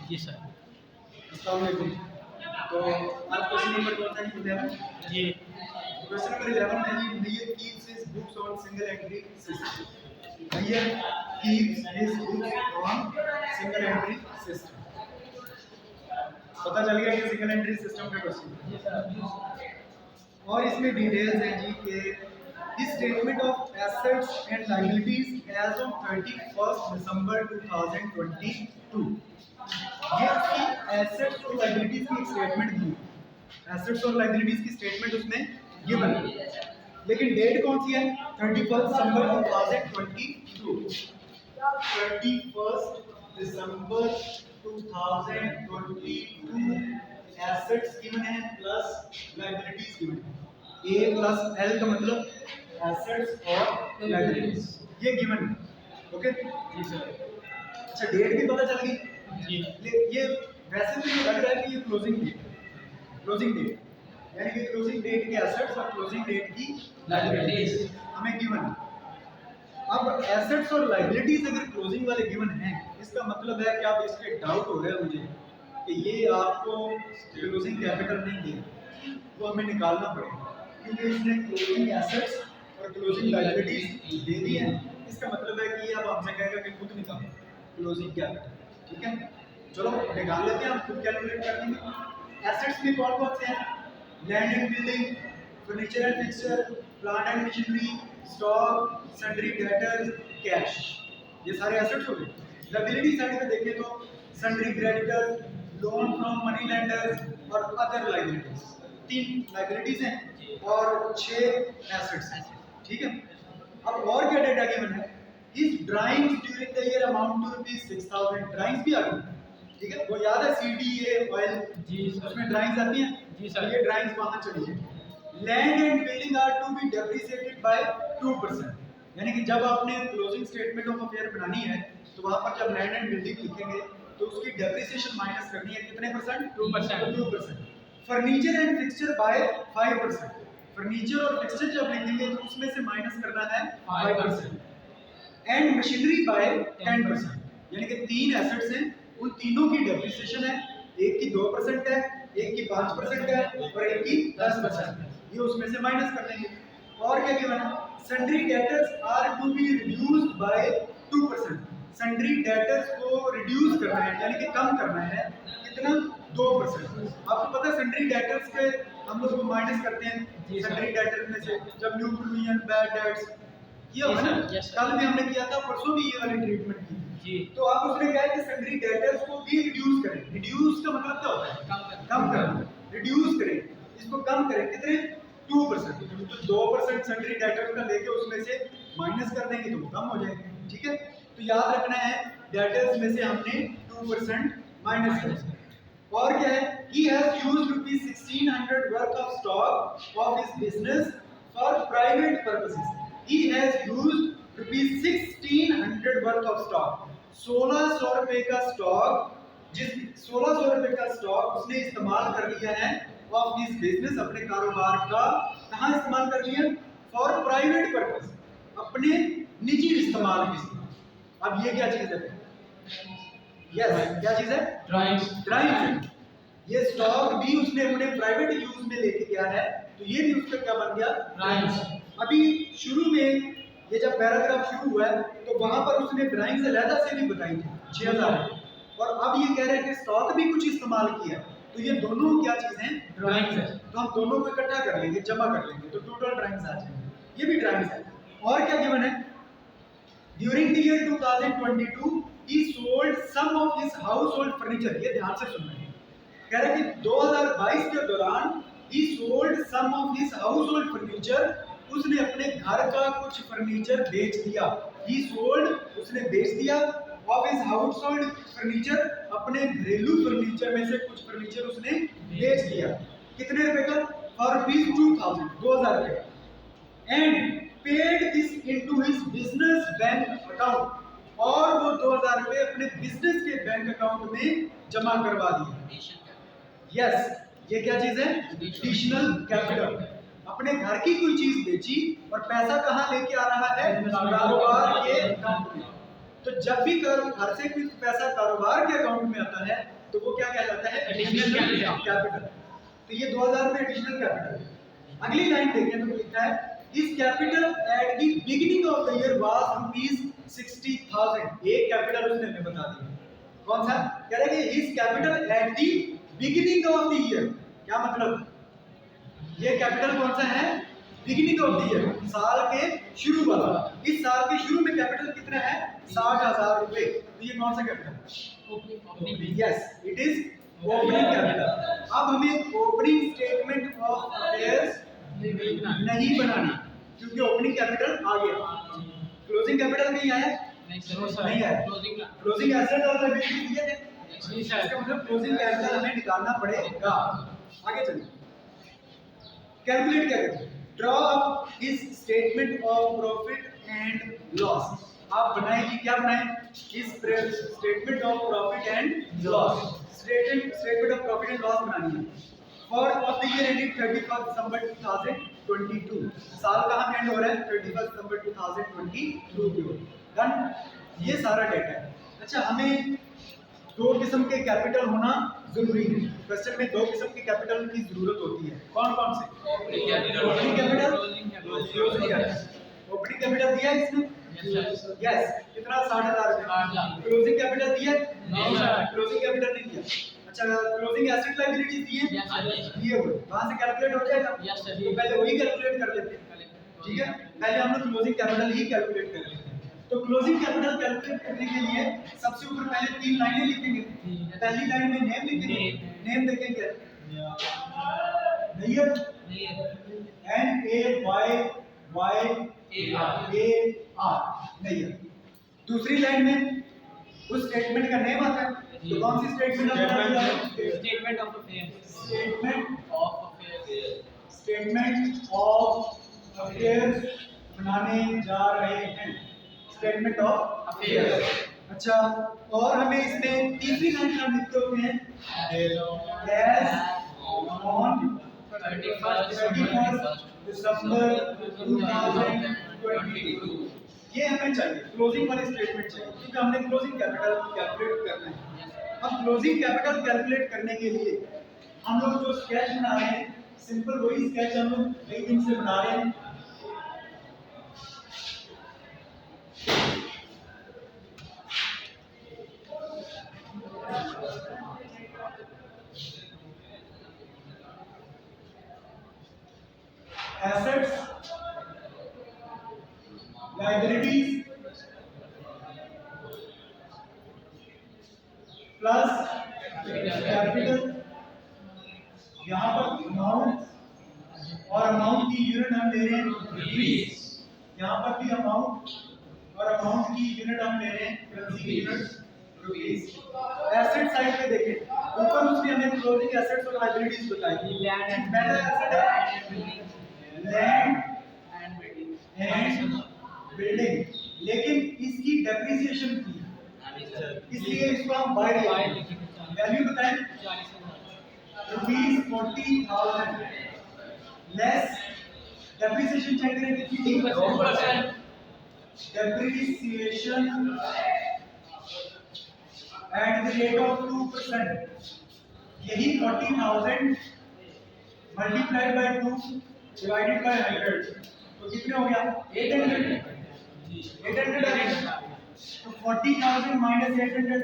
जी sir. अस्सलाम वालेकुम। तो आज क्वेश्चन नंबर कौन सा है? 11 जी। क्वेश्चन नंबर 11 है जी, Nayyar keeps his books on single entry system. Nayyar keeps his books on single entry system. पता चल गया कि सिंगल एंट्री सिस्टम का क्वेश्चन। और इसमें डिटेल्स हैं जी कि his statement of assets and liabilities as on 31st December 2022. ये उसकी एसेट्स और लायबिलिटीज की एक स्टेटमेंट दी, एसेट्स और लायबिलिटीज की स्टेटमेंट उसमें गिवन है, लेकिन डेट कौन सी है? 31 दिसंबर 2022। 31 दिसंबर 2022 एसेट्स गिवन है प्लस लायबिलिटीज गिवन है। ए प्लस एल का मतलब एसेट्स और लायबिलिटीज, ये गिवन है। ओके जी सर। अच्छा, डेट भी पता चल गई जी। ये वैसे तो ये लग रहा है कि ये क्लोजिंग डेट, क्लोजिंग डेट यानी कि क्लोजिंग डेट के एसेट्स और क्लोजिंग डेट की लायबिलिटीज हमें गिवन है। अब एसेट्स और लायबिलिटीज अगर क्लोजिंग वाले गिवन हैं, इसका मतलब है कि आप इस पे डाउट हो रहा है मुझे कि ये आपको क्लोजिंग कैपिटल नहीं दिया, वो हमें निकालना पड़ेगा, क्योंकि इसने क्लोजिंग एसेट्स और क्लोजिंग लायबिलिटीज दे दी है। इसका मतलब है कि ये अब हमसे कहेगा कि खुद निकालो क्लोजिंग कैपिटल। ठीक है, चलो निकाल लेते हैं, हम खुद कैलकुलेट कर लेंगे। एसेट्स में कौन कौन से हैं? Land and building, furniture and fixture, plant and machinery, stock, sundry debtors, cash, ये सारे एसेट्स हो गए। लायबिलिटी साइड पे देखें तो sundry creditors, loan from money lenders और अदर लायबिलिटीज, 3 लायबिलिटीज हैं और 6 एसेट्स हैं। ठीक है, अब और क्या डेटा गिवन है? His drawings during the year amount to rupees 6,000, drawings भी आ गई। ठीक है, वो याद है CDA ऑयल जी सर। उसमें ड्राइंग्स आती हैं। जी सर। ये ड्राइंग्स वहां चली है। Land and building are to be depreciated by 2%, यानी कि जब आपने क्लोजिंग स्टेटमेंट ऑफ अफेयर बनानी है तो वहां पर जब लैंड एंड बिल्डिंग लिखेंगे तो उसकी डेप्रिसिएशन माइनस करनी है, कितने percent? 2%। 2%। Furniture and fixture by 5%, furniture और फिक्सचर जब लिखेंगे तो उसमें से माइनस करना है 5%। एंड मशीनरी बाय 10%, यानी कि 3 एसेट्स हैं, उन तीनों की डेप्रिसिएशन है, एक की 2% है, एक की 5% है और एक की 10% है, ये उसमें से माइनस कर देंगे। और क्या गिवन है? Sundry debtors are to be reduced by 2%, sundry debtors को रिड्यूस करना है यानी कि कम करना है, कितना? 2%। आपको पता है सन्ड्री डेटर्स के हम लोग माइनस करते हैं सन्ड्री डेटर्स में से जब न्यू प्रोविजन, बैड डेट्स, ये होगा ना, कल भी हमने किया था, परसों भी ये वाली ट्रीटमेंट की जी। तो आप उसने कहा कि सन्ड्री डेटर्स को भी रिड्यूस करें। रिड्यूस का मतलब क्या होता है? कम करना। रिड्यूस करें, इसको कम करें, कितने? 2%। तो 2% सन्ड्री डेटर्स का लेके उसमें से माइनस कर देंगे तो वो कम हो जाएगा। ठीक है, तो याद रखना है डेटर्स में से हमने 2% माइनस किया। और क्या है? He has used rupees 1600 worth of stock of his business for private purposes. He has used rupees 1600 worth of stock. 1600 रुपए का स्टॉक, जिस 1600 रुपए का स्टॉक उसने इस्तेमाल कर लिया है ऑफ दिस बिजनेस, अपने कारोबार का। कहाँ इस्तेमाल कर लिया? फॉर प्राइवेट पर्पस, अपने निजी इस्तेमाल के लिए। अब ये क्या चीज है? यस, क्या चीज है? ड्राइंग्स। ड्राइंग्स। ये स्टॉक भी उसने अपने प्राइवेट यूज में लेके गया है, तो ये भी उसका क्या बन गया? ड्राइंग्स। अभी शुरू में ये जब पैराग्राफ शुरू हुआ है तो वहां पर उसने ड्राइंग्स अलग से भी बताई थी 6000, और अब ये कह रहे हैं कि स्टॉक भी कुछ इस्तेमाल किया, तो ये दोनों क्या चीज हैं? ड्राइंग्स है। तो हम दोनों को इकट्ठा कर लेंगे, जमा कर लेंगे तो टोटल ड्राइंग्स आ जाएंगे, ये भी ड्राइंग्स है। और क्या गिवन है? During the year 2022 he sold some of his household furniture, ये ध्यान से सुनना है, कह रहा है कि 2022 के दौरान he sold some of his household furniture, उसने अपने घर का कुछ फर्नीचर बेच दिया। He sold, उसने बेच दिया, of his household furniture, अपने घरेलू फर्नीचर में से कुछ फर्नीचर उसने बेच दिया। कितने रुपए का? For rupees 2000, 2000 रुपए का। And paid this into his business bank account, और वो 2000 रुपए अपने बिजनेस के बैंक अकाउंट में जमा करवा दिए। यस, ये क्या चीज है? Additional capital. अपने घर की कोई चीज बेची और पैसा कहाँ लेके आ रहा है? कारोबार के अकाउंट में। तो जब भी घर से कुछ पैसा कारोबार के अकाउंट में आता है तो वो क्या कहलाता है? Additional capital. तो ये 2000 में एडिशनल कैपिटल है। अगली लाइन देखें तो लिखा है इस capital at the beginning of the year was ₹60,000। एक कैपिटल उसने हमें बता दिया, कौन सा? कह रहे हैं इस capital at the beginning of the year. क्या मतलब? ये कैपिटल कौन सा है? बिगिनिंग ऑफ द ईयर, साल के शुरू वाला। इस साल के शुरू में कैपिटल कितना है? 60,000 रुपए। तो ये कौन सा capital? Yes, it is opening capital. अब हमें ओपनिंग स्टेटमेंट ऑफ अफेयर्स नहीं बनानी क्योंकि ओपनिंग कैपिटल आ गया। क्लोजिंग कैपिटल नहीं आया, नहीं आया। क्लोजिंग एसेट और लायबिलिटी दिए थे, इसका मतलब क्लोजिंग कैपिटल हमें निकालना पड़ेगा। आगे चलिए, कैलकुलेट क्या करें? Draw up his statement of profit and loss. आप बनाएंगे, क्या बनाएं? His statement of profit and loss. Statement of profit and loss बनानी है for of the year ended 31 दिसंबर 2022। साल कहां एंड हो रहा है? 31 दिसंबर 2022। डन। ये सारा डेटा है। अच्छा, हमें दो किस्म के कैपिटल होना जरूरी है। क्वेश्चन में दो किस्म के कैपिटल की जरूरत होती है। कौन कौन से? Opening capital, closing capital. Opening capital दिया है इसमें? यस। कितना? 60,000। क्लोजिंग कैपिटल दिया है? क्लोजिंग कैपिटल नहीं दिया। अच्छा, क्लोजिंग एसेट लायबिलिटीज दिए? दिए हुए। वहां से कैलकुलेट हो जाएगा? तो पहले वही कैलकुलेट कर लेते हैं। ठीक है, पहले हम लोग क्लोजिंग कैपिटल ही कैलकुलेट कर लेते हैं। तो क्लोजिंग कैपिटल कैलकुलेट करने के लिए सबसे ऊपर पहले 3 लाइनें लिखेंगे। पहली लाइन में नेम लिखेंगे। नेम देखेंगे नैयर, NAYYAR, नैयर। दूसरी लाइन में उस स्टेटमेंट का नेम आता है। तो कौन सी statement? Statement of affairs. Statement of affairs बनाने जा रहे हैं। Statement of affairs. अच्छा, और हमें इसमें तीसरी लाइन का लिखते हुए हैं एज ऑन 31 दिसंबर 2022। ये हमें चाहिए, क्लोजिंग वाली स्टेटमेंट चाहिए क्योंकि हमने क्लोजिंग कैपिटल कैलकुलेट करना है। अब क्लोजिंग कैपिटल कैलकुलेट करने के लिए हम लोग जो स्केच बना रहे हैं, सिंपल वही स्केच हम लोग कई दिन से बना रहे हैं। Assets, liabilities plus capital. यहाँ पर अमाउंट और अमाउंट की यूनिट हम ले रहे हैं रुपीस। यहाँ पर भी अमाउंट और अमाउंट की यूनिट हम ले रहे हैं करेंसी की यूनिट रुपीस। एसेट साइड पे देखें, ऊपर उसने हमें क्लोजिंग एसेट्स और लायबिलिटीज बताई। पहला एसेट है लैंड एंड बिल्डिंग, लेकिन इसकी डेप्रिसिएशन थी, इसलिए इसको हम बाय लिखेंगे। वैल्यू बताएं ₹40,000 लेस डेप्रिसिएशन चेक करें कितनी थी? 2%। Depreciation at the rate of 2%। यही 40,000 मल्टीप्लाइड बाय 2 डिवाइडेड बाय 100 तो कितने हो गया? 800 आ गया। तो 40,000 माइनस 800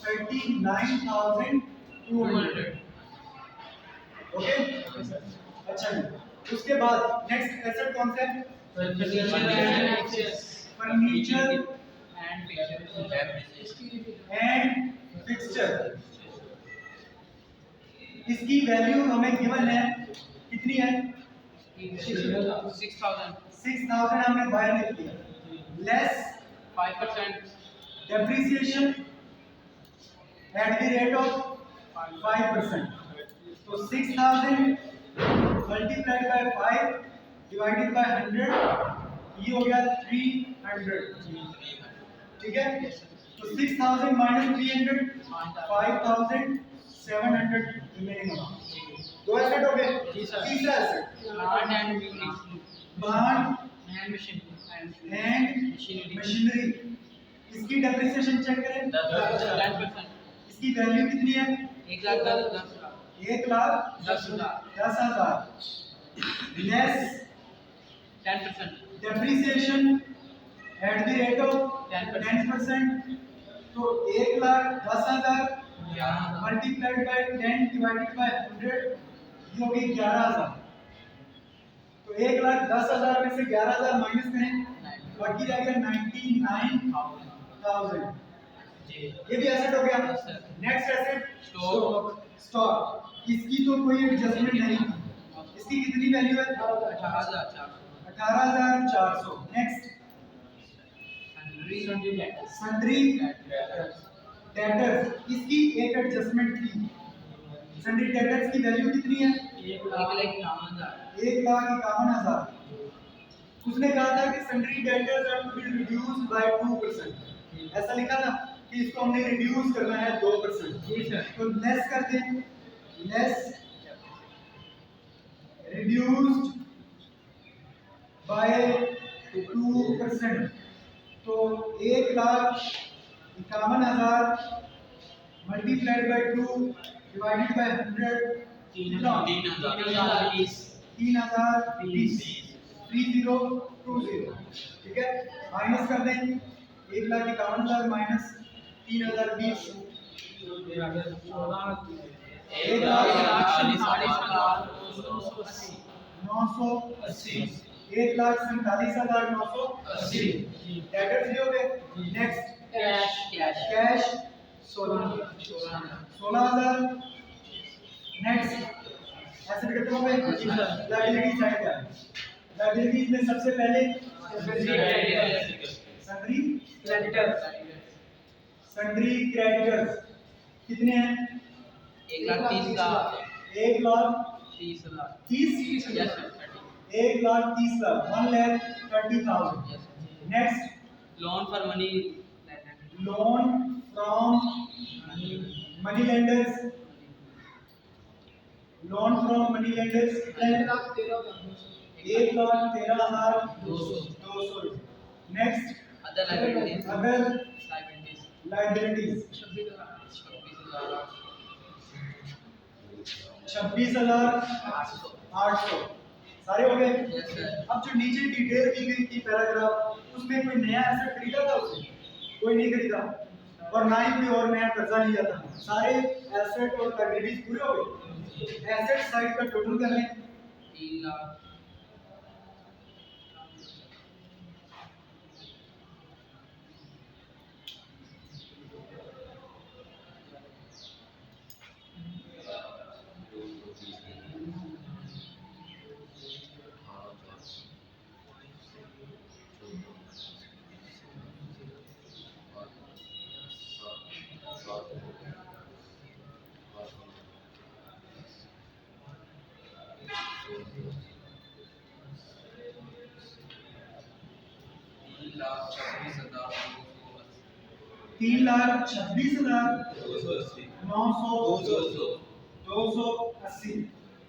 39,200। ओके, अच्छा जी। उसके बाद नेक्स्ट एसेट कौन सा है? Furniture and fixture. इसकी वैल्यू हमें गिवन है, कितनी है? 6,000 हमने बाय लिख लिया, less 5% depreciation at the rate of 5%। तो 6,000 मल्टीप्लाइड बाय 5 डिवाइडेड बाय 100, ये हो गया 300। ठीक है, तो 6,000 माइनस 300 5,700 रिमेनिंग अमाउंट। दो एसेट हो गए। तीसरा एसेट प्लांट एंड मशीनरी। इसकी डेप्रिसिएशन चेक करें। 10%। इसकी वैल्यू कितनी है? 1,10,10,000 1,10,10,000 less 10%। Depreciation at the rate of 10%। तो 1,10,000 मल्टीप्लाइड बाय 10 डिवाइडेड बाय 100 ये हो गई 11,000। तो 1,10,000 में से 11,000 माइनस करें, बाकी रह गया 99,000। ये भी एसेट हो गया। Next asset stock. इसकी तो कोई एडजस्टमेंट नहीं थी। इसकी कितनी वैल्यू है? 18,400। Next sundry debtors. इसकी एक एडजस्टमेंट थी। सन्ड्री डेटर्स की वैल्यू कितनी है? 1,51,000। उसने कहा था कि sundry debtors are to be reduced by 2%। ऐसा लिखा था कि इसको हमने रिड्यूस करना है 2%। तो लेस कर दें, लेस रिड्यूस्ड बाय 2%। तो 1,51,000 मल्टीप्लाइड बाय 2 डिवाइडेड बाय 100 3,020 3020। ठीक है, माइनस कर दें 1,51,000 माइनस 3,020 1,40,980 1,47,980 डेटर्स ये हो गए। Next cash 16,000। नेक्स्ट एसेट कितने हो गए? लायबिलिटी साइड का। लायबिलिटीज में सबसे पहले सन्ड्री क्रेडिटर्स कितने हैं? 1,30,000 1,30,000 1,30,000 next loan for money loan from money lenders 1,13,200। Next other liabilities other liabilities 26,800 सारे हो गए। अब जो नीचे डिटेल दी गई थी पैराग्राफ, उसमें कोई नया एसेट खरीदा था उसने? कोई नहीं खरीदा, और ना ही कोई और नया कर्जा लिया था। सारे एसेट और लायबिलिटीज पूरे हो गए। एसेट साइड का टोटल कर लें 3 लाख। तीन लाख 26,980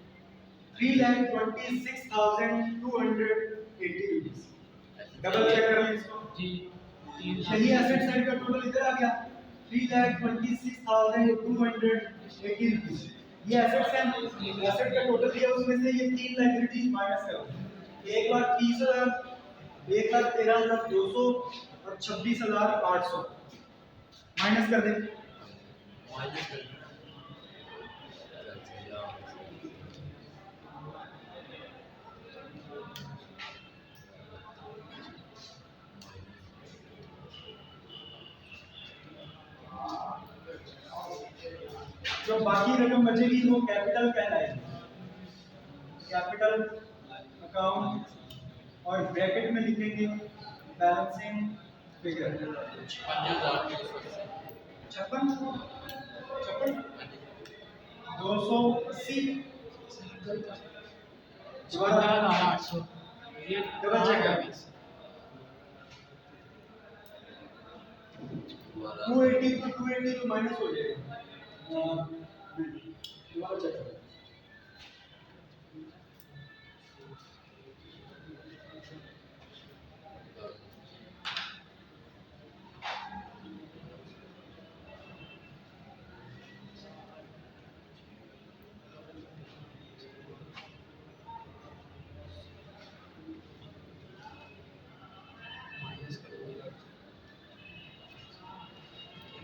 3,26,280 रुपीस। डबल चेक कर लें इसको। यही एसेट साइड का टोटल इधर आ गया 3,26,280 रुपीस। ये एसेट्स हैं। एसेट का टोटल दिया, उसमें से ये तीन लायबिलिटीज माइनस करो। 1,30,000 1,13,200 और 26,800 माइनस कर दें। जो बाकी रकम बचेगी वो कैपिटल कहलाएगी। कैपिटल अकाउंट और ब्रैकेट में लिखेंगे बैलेंसिंग फिगर 56 280 डबल चेक कर 280 तो माइनस हो जाएगा। डबल चेक कर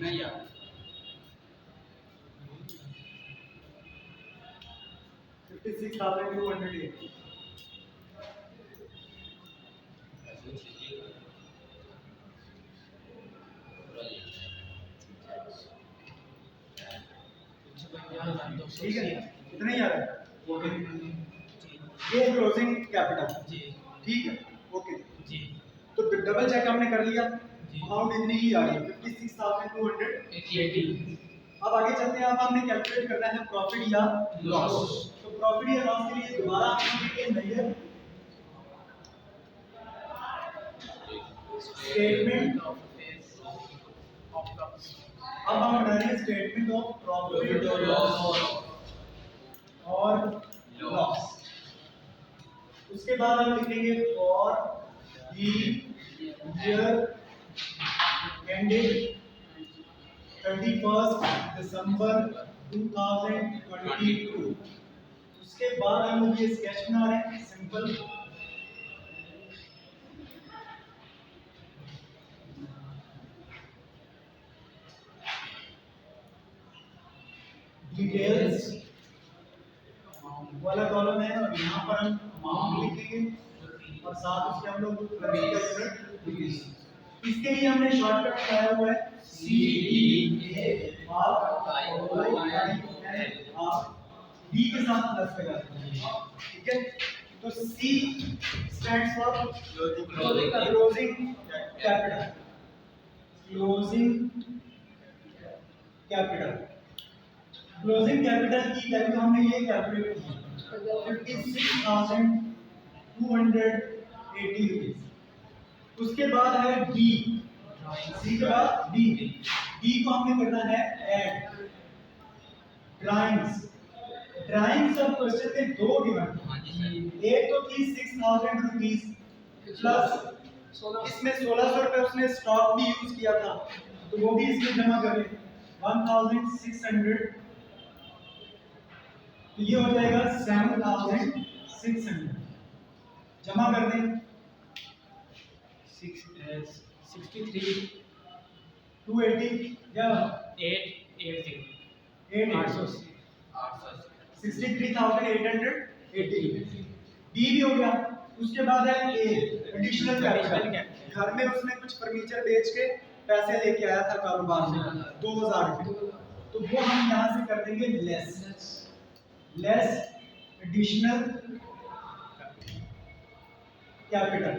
इतना ही याद 56,280 ठीक है, इतना ही आ रहा है। ओके, ये क्लोजिंग कैपिटल जी ठीक है। ओके जी तो डबल चेक हमने कर लिया, जी। अमाउंट इतनी ही आ रही है 56,280। 80 अब आगे चलते हैं, अब हमने कैलकुलेट करना है प्रॉफिट या लॉस। तो प्रॉफिट या लॉस के लिए दोबारा हमने नंबर स्टेटमेंट, अब हम बना रहे हैं स्टेटमेंट ऑफ प्रॉफिट और लॉस। उसके बाद हम लिखेंगे फॉर द ईयर एंडेड 31 दिसंबर 2022। उसके बाद हम लोग ये स्केच बना रहे हैं सिंपल। डिटेल्स वाला कॉलम है और यहाँ पर हम अमाउंट लिखेंगे और साथ उसके हम लोग रुपीस। इसके लिए हमने शॉर्टकट लगाया हुआ है CDA D के साथ प्लस लगा ठीक है। तो C stands for closing capital, closing capital. Closing capital की वैल्यू हमने ये कैलकुलेट की 56,280 रुपीस। उसके बाद है डी, सी के बाद डी, डी को हमने करना है add. Drawings, drawings of question में दो गिवन, एक तो थी 6,000 रुपीस प्लस इसमें 1,600 रुपए उसने स्टॉक भी यूज किया था तो वो भी इसमें जमा करें 1,600। तो ये हो जाएगा 7,600 जमा कर दें 63 280 या 880 63,880 बी भी हो गया। उसके बाद है ए एडिशनल कैपिटल, घर में उसने कुछ फर्नीचर बेच के पैसे लेके आया था कारोबार में 2,000 रुपए, तो वो हम यहाँ से कर देंगे less additional capital.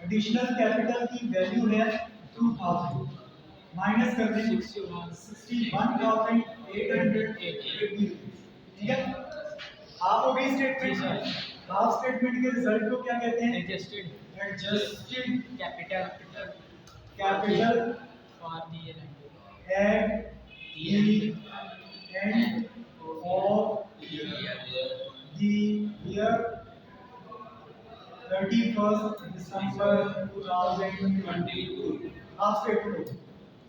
Additional capital की वैल्यू है 2,000 माइनस कर देंगे 61,880। ठीक है, हाफ हो गई स्टेटमेंट। हाफ स्टेटमेंट के रिजल्ट को क्या कहते हैं? Adjusted capital for the year at the end of the year 31st December 2022। Half statement.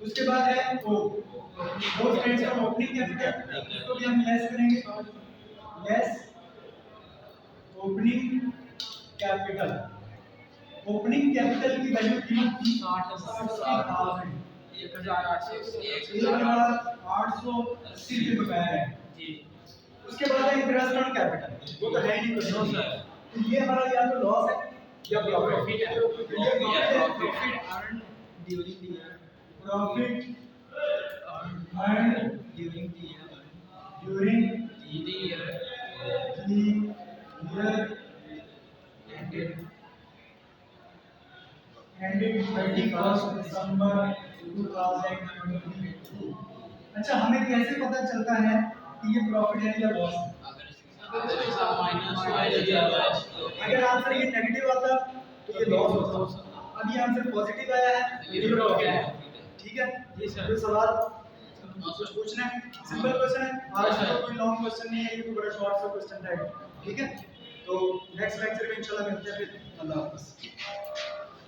उसके बाद है ओ, वो स्टेट्स का ओपनिंग कैपिटल, इसको भी हम लेस करेंगे, less opening capital. Opening capital की वैल्यू कीमत थी 60,000, 1,880 रुपए है जी। उसके बाद है इंटरेस्ट ऑन कैपिटल, वो तो है ही नहीं कुछ सर। तो ये हमारा या तो लॉस है या प्रॉफिट है। Profit earn during the year, profit earn during the year ended 31st December 2022। अच्छा, हमें कैसे पता चलता है कि ये प्रॉफिट है या लॉस है? अगर आंसर ये नेगेटिव आता तो ये लॉस होता। अब ये आंसर पॉजिटिव आया है ये प्रॉफिट है। ठीक है जी सर। कोई सवाल कुछ पूछना है? सिंपल क्वेश्चन है, आज तो कोई लॉन्ग क्वेश्चन नहीं है, ये तो बड़ा शॉर्ट सा क्वेश्चन था। ठीक है, तो नेक्स्ट लेक्चर में इंशाल्लाह मिलते हैं फिर। अल्लाह हाफ़िज़।